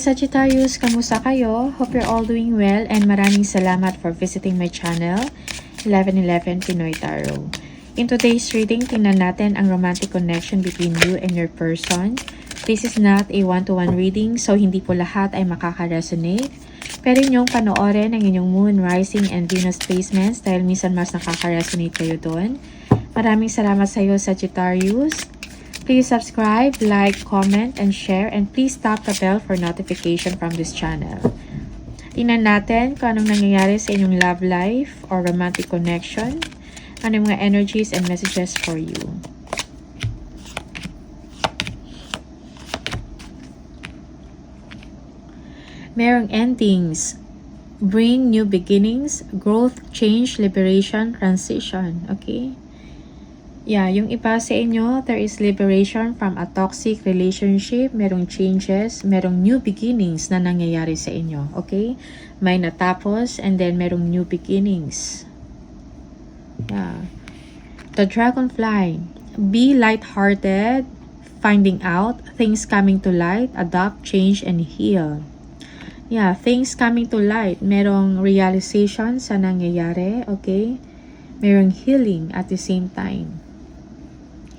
Sagittarius, kamusta kayo? Hope you're all doing well and maraming salamat for visiting my channel, 1111 Pinoy Tarot. In today's reading, tingnan natin ang romantic connection between you and your person. This is not a one-to-one reading, so hindi po lahat ay makaka-resonate. Pwede niyong panoorin ang inyong moon, rising, and Venus placements dahil minsan mas nakaka-resonate kayo doon. Maraming salamat sa iyo, Sagittarius. Please subscribe, like, comment, and share, and please tap the bell for notification from this channel. Tingnan natin kung anong nangyayari sa inyong love life or romantic connection. Ano yung mga energies and messages for you. Merong endings. Bring new beginnings, growth, change, liberation, transition. Okay? Yeah, yung iba sa inyo, there is liberation from a toxic relationship. Merong changes, merong new beginnings na nangyayari sa inyo. Okay? May natapos and then merong new beginnings. Yeah. The dragonfly. Be lighthearted, finding out, things coming to light, adapt, change, and heal. Yeah, things coming to light. Merong realization sa nangyayari. Okay? Merong healing at the same time.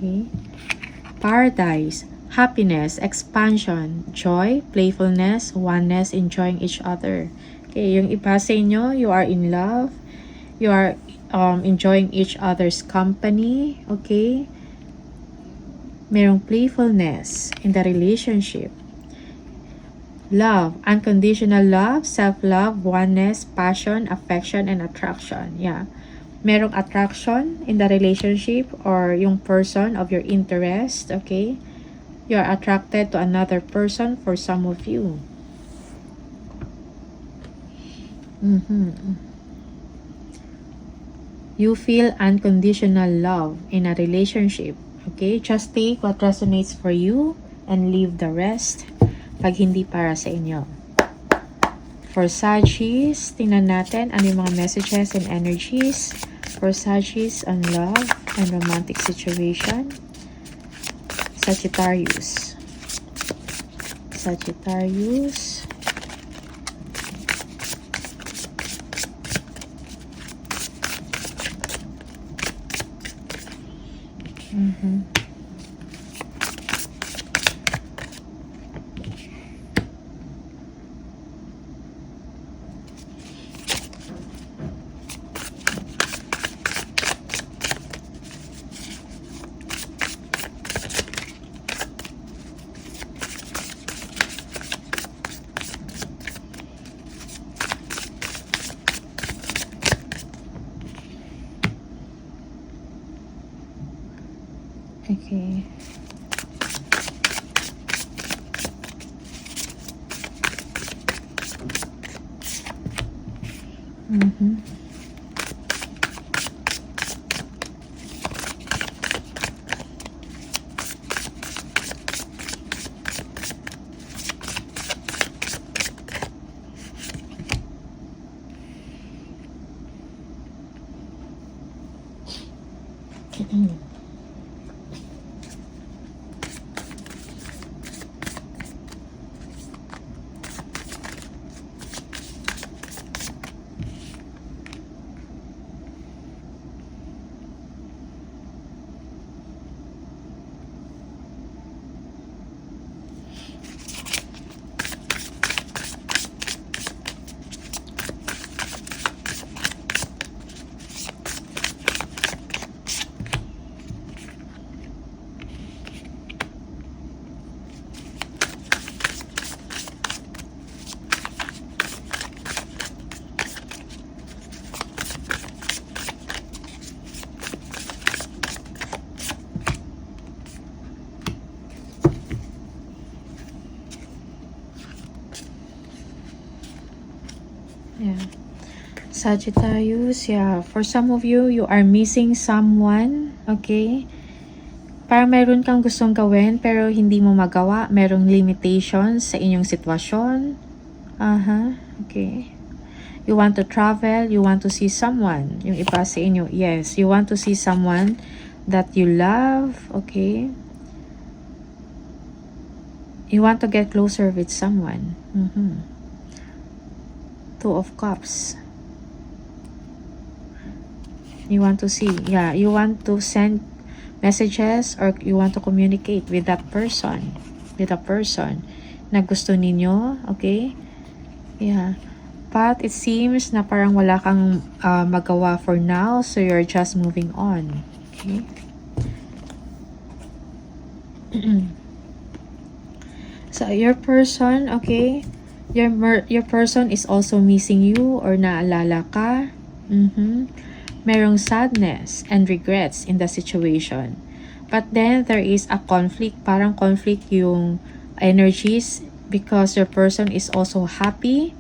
Okay. Paradise, happiness, expansion, joy, playfulness, oneness, enjoying each other. Okay, yung iba sa inyo, you are in love, you are enjoying each other's company. Okay, merong playfulness in the relationship. Love, unconditional love, self-love, oneness, passion, affection, and attraction. Yeah. Merong attraction in the relationship or yung person of your interest, okay? You're attracted to another person for some of you. You feel unconditional love in a relationship, okay? Just take what resonates for you and leave the rest pag hindi para sa inyo. For Sagis, tingnan natin ano yung mga messages and energies for Sagis on love and romantic situation. Sagittarius. Sagittarius. Okay. Yeah. Sagittarius, yeah. For some of you, you are missing someone, okay? Parang meron kang gustong gawin pero hindi mo magawa. Merong limitations sa inyong sitwasyon. Okay. You want to travel, you want to see someone. Yung iba sa inyo, yes. You want to see someone that you love, okay? You want to get closer with someone. Two of Cups. You want to see, yeah, you want to send messages or you want to communicate with that person, na gusto ninyo, okay? Yeah. But it seems na parang wala kang magawa for now, so you're just moving on. Okay? So your person, okay? Your person is also missing you or naalala ka. Merong sadness and regrets in the situation. But then there is a conflict, parang conflict yung energies because your person is also happy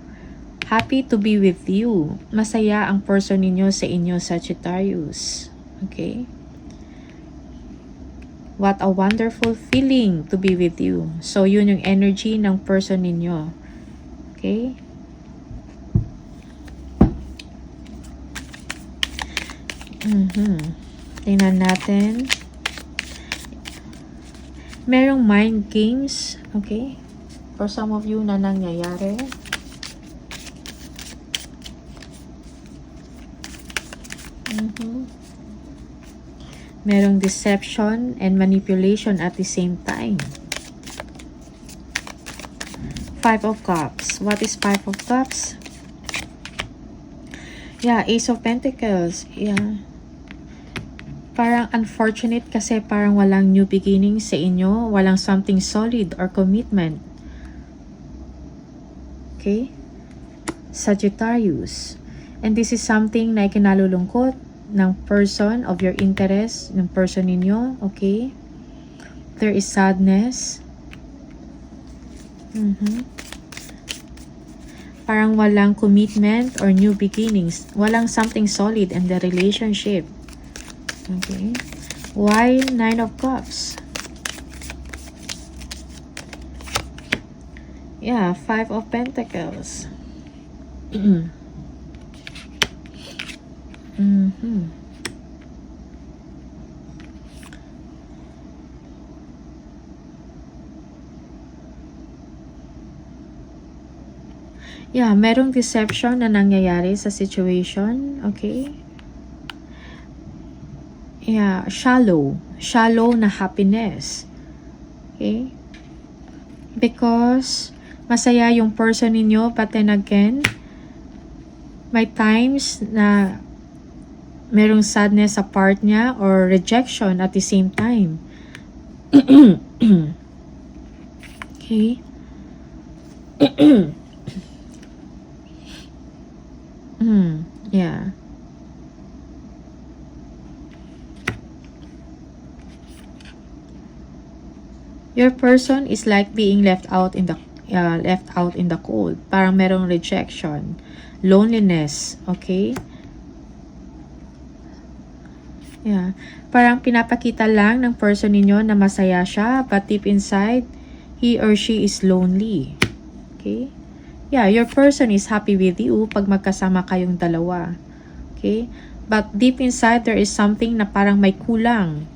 to be with you. Masaya ang person ninyo sa inyo, Sagittarius. Okay? What a wonderful feeling to be with you. So yun yung energy ng person ninyo. Okay? Tingnan natin. Merong mind games, okay? For some of you na nangyayari. Merong deception and manipulation at the same time. Five of Cups. What is Five of Cups? Yeah, Ace of Pentacles. Yeah. Parang unfortunate kasi parang walang new beginning sa inyo. Walang something solid or commitment. Okay? Sagittarius. And this is something na ikinalulungkot ng person of your interest, ng person ninyo. Okay? There is sadness. Parang walang commitment or new beginnings. Walang something solid in the relationship. Okay. Why Nine of Cups? Yeah, Five of Pentacles. Yeah, merong deception na nangyayari sa situation. Okay. Yeah, shallow na happiness. Okay? Because masaya yung person ninyo, but then again, may times na merong sadness sa part niya or rejection at the same time. Okay? Yeah. Your person is like being left out in the cold. Parang merong rejection, loneliness, okay? Yeah. Parang pinapakita lang ng person ninyo na masaya siya, but deep inside, he or she is lonely. Okay? Yeah, your person is happy with you pag magkasama kayong dalawa. Okay? But deep inside, there is something na parang may kulang.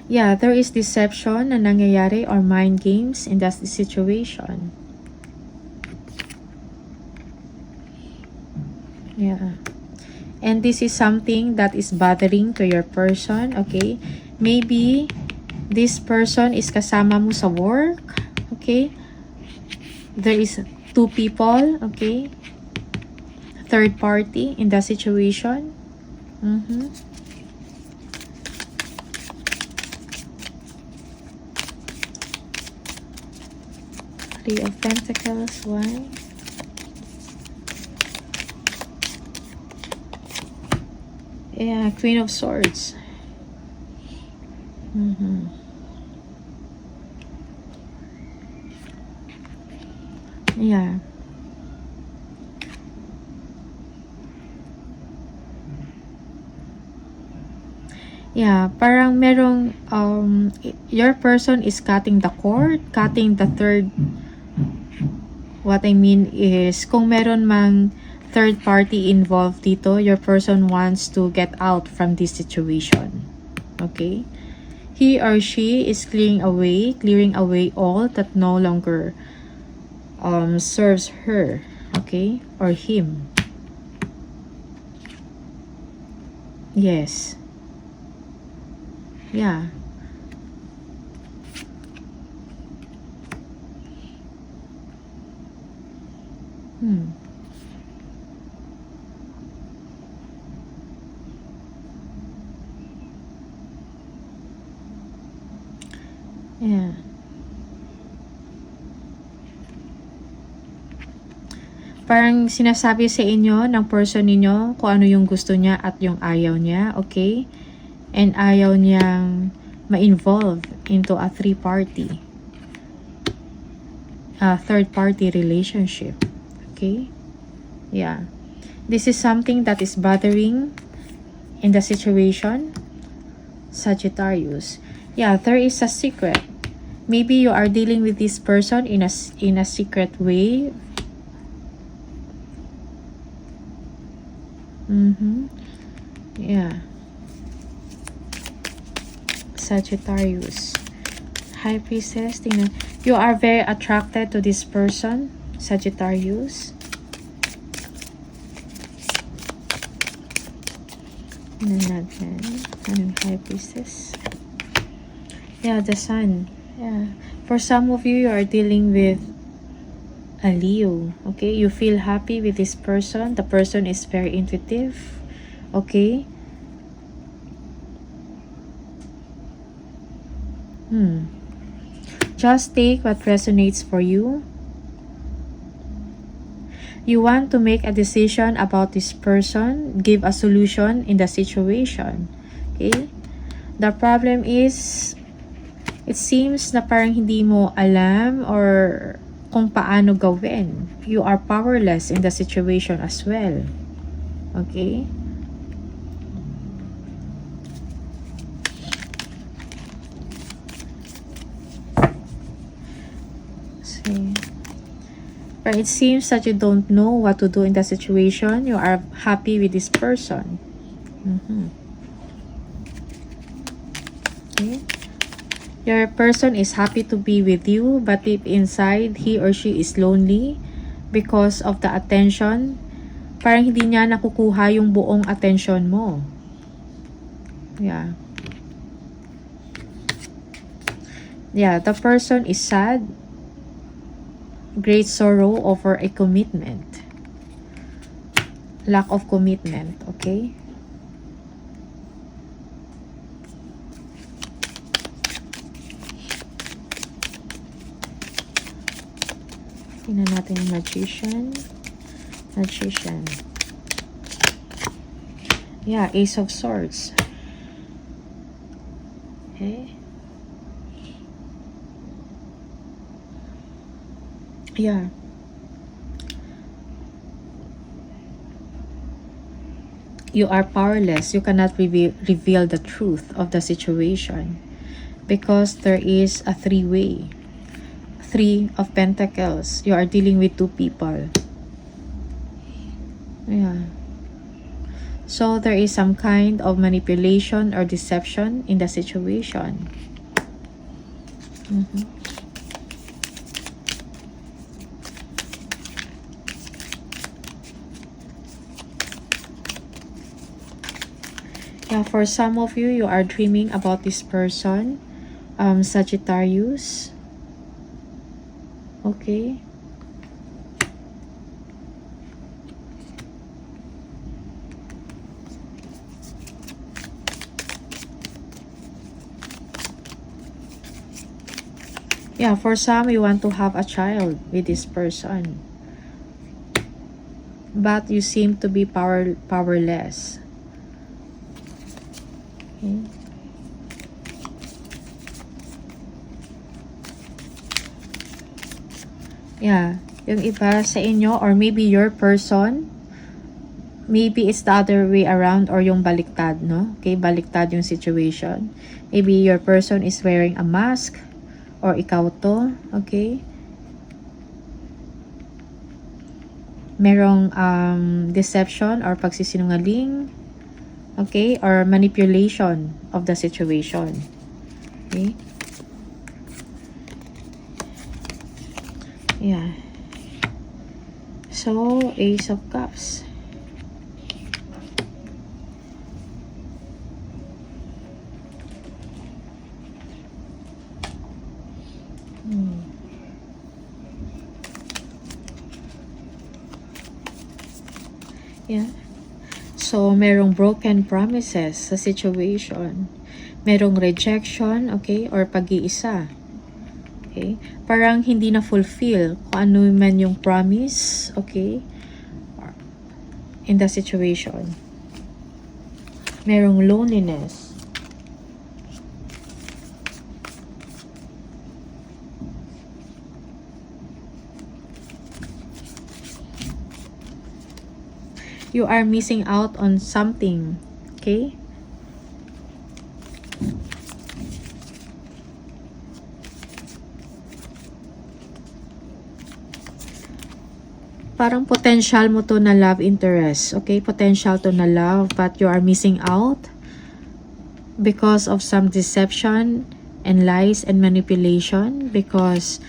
Yeah, there is deception na nangyayari or mind games in that situation. Yeah. And this is something that is bothering to your person, okay? Maybe this person is kasama mo sa work, okay? There is two people, okay? Third party in the situation. Three of Pentacles. Why? Yeah, Queen of Swords. Yeah. Yeah, parang merong your person is cutting the cord, cutting the third. What I mean is kung meron mang third party involved dito. Your person wants to get out from this situation. Okay? He or she is clearing away all that no longer serves her, okay, or him. Yes. Yeah. Yeah. Parang sinasabi sa inyo ng person ninyo kung ano yung gusto niya at yung ayaw niya, okay? And ayaw niyang ma-involve into a third party relationship, okay? Yeah. This is something that is bothering in the situation, Sagittarius. Yeah, there is a secret. Maybe you are dealing with this person in a secret way. Yeah. Sagittarius. High Priestess. Tingnan. You are very attracted to this person, Sagittarius. Tingnan natin. Anong High Priestess? Yeah, the Sun. Yeah. For some of you, you are dealing with a Leo. Okay? You feel happy with this person. The person is very intuitive. Okay? Just take what resonates for you. You want to make a decision about this person, give a solution in the situation. Okay? The problem is, it seems na parang hindi mo alam or kung paano gawin. You are powerless in the situation as well. Okay? But it seems that you don't know what to do in the situation. You are happy with this person. Okay. Your person is happy to be with you, but deep inside, he or she is lonely because of the attention. Parang hindi niya nakukuha yung buong attention mo. Yeah. Yeah, the person is sad. Great sorrow over a commitment. Lack of commitment, okay? Tingnan natin yung Magician. Magician. Yeah, Ace of Swords. Okay. Yeah. You are powerless. You cannot reveal the truth of the situation because there is a three-way. Three of Pentacles. You are dealing with two people. Yeah. So there is some kind of manipulation or deception in the situation. Yeah, for some of you, you are dreaming about this person, Sagittarius. Okay. Yeah, for some, you want to have a child with this person. But you seem to be powerless. Okay. Yeah, yung iba sa inyo or maybe your person, maybe it's the other way around or yung baliktad, no? Okay, baliktad yung situation. Maybe your person is wearing a mask or ikaw to, okay? Merong deception or pagsisinungaling, okay, or manipulation of the situation. Okay? Yeah. So, Ace of Cups. Yeah. So, merong broken promises sa situation. Merong rejection, okay, or pag-iisa. Okay? Parang hindi na fulfill kung ano man yung promise, okay, in the situation. Merong loneliness. You are missing out on something, okay? Parang potential mo to na love interest, okay? Potential to na love, but you are missing out because of some deception and lies and manipulation, because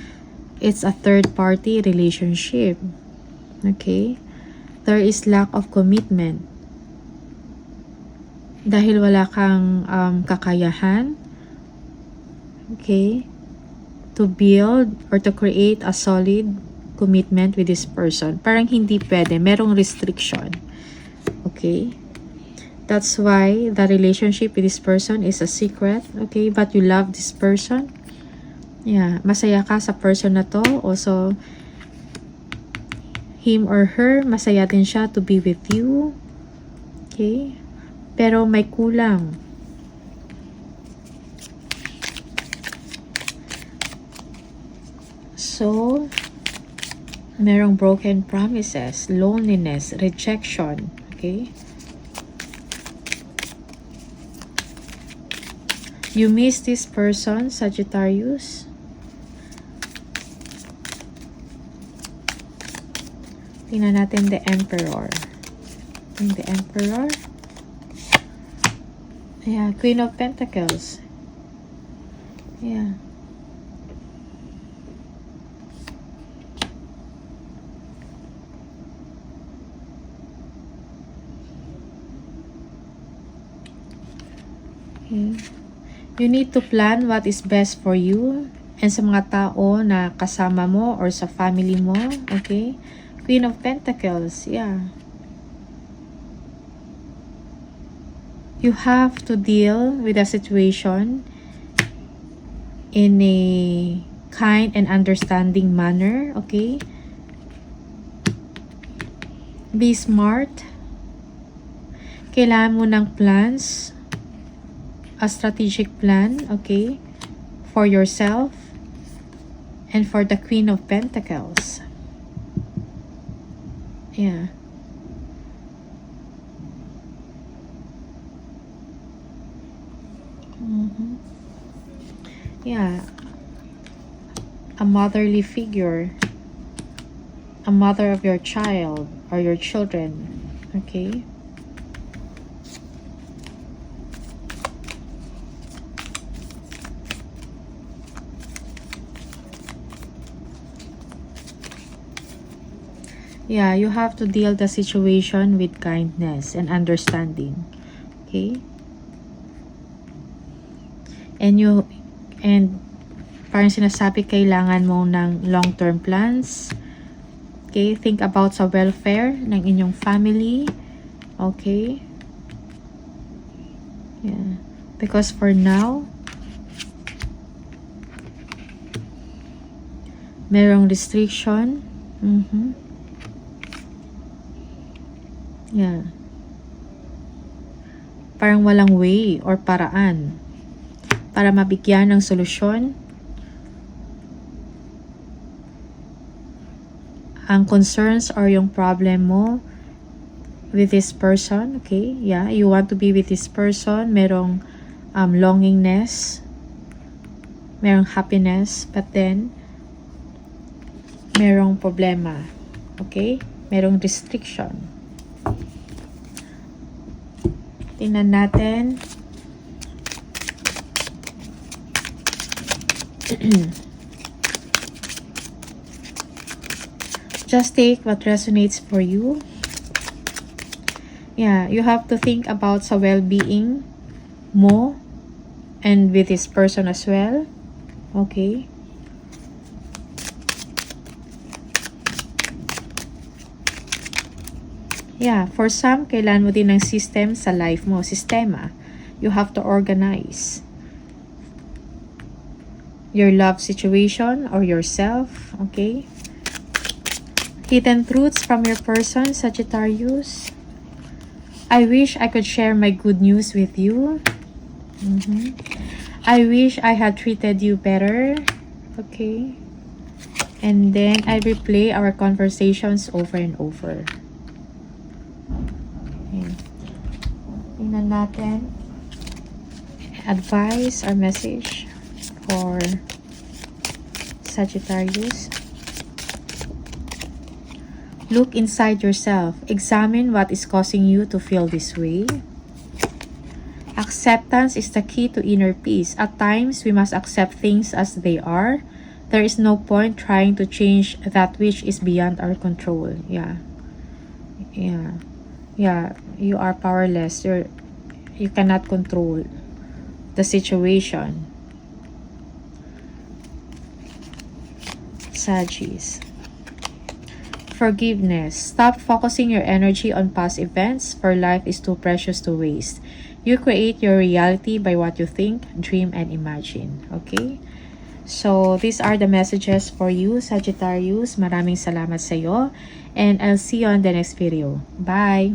it's a third party relationship, okay? There is lack of commitment dahil wala kang kakayahan, okay, to build or to create a solid commitment with this person. Parang hindi pwede, merong restriction, okay? That's why the relationship with this person is a secret, okay? But you love this person. Yeah, masaya ka sa person na to. Also, him or her, masaya din siya to be with you. Okay? Pero may kulang. So, merong broken promises, loneliness, rejection. Okay? You miss this person, Sagittarius. Tingnan natin the Emperor. The Emperor. Yeah, Queen of Pentacles. Yeah. Okay. You need to plan what is best for you and sa mga tao na kasama mo or sa family mo. Okay? Queen of Pentacles, yeah. You have to deal with a situation in a kind and understanding manner, okay? Be smart. Kailangan mo ng plans, a strategic plan, okay? For yourself and for the Queen of Pentacles. Yeah. Yeah. A motherly figure. A mother of your child or your children. Okay? Yeah, you have to deal the situation with kindness and understanding. Okay? And parang sinasabi, kailangan mo ng long-term plans. Okay? Think about sa welfare ng inyong family. Okay? Yeah. Because for now, merong restriction. Yeah. Parang walang way or paraan para mabigyan ng solusyon ang concerns or yung problem mo with this person. Okay? Yeah, you want to be with this person. Merong longingness, merong happiness, but then merong problema. Okay? Merong restriction. Tingnan natin. Just take what resonates for you. Yeah, you have to think about sa well-being mo and with this person as well. Okay. Yeah, for some, kailan mo din ng system sa life mo. Sistema. You have to organize your love situation or yourself. Okay. Hidden truths from your person, Sagittarius. I wish I could share my good news with you. I wish I had treated you better. Okay. And then I replay our conversations over and over. Okay. Tingnan natin. Advice or message for Sagittarius. Look inside yourself. Examine what is causing you to feel this way. Acceptance is the key to inner peace. At times, we must accept things as they are. There is no point trying to change that which is beyond our control. Yeah. You are powerless. You cannot control the situation. Sagittarius. Forgiveness. Stop focusing your energy on past events, for life is too precious to waste. You create your reality by what you think, dream, and imagine. Okay? So, these are the messages for you, Sagittarius. Maraming salamat sa iyo. And I'll see you on the next video. Bye!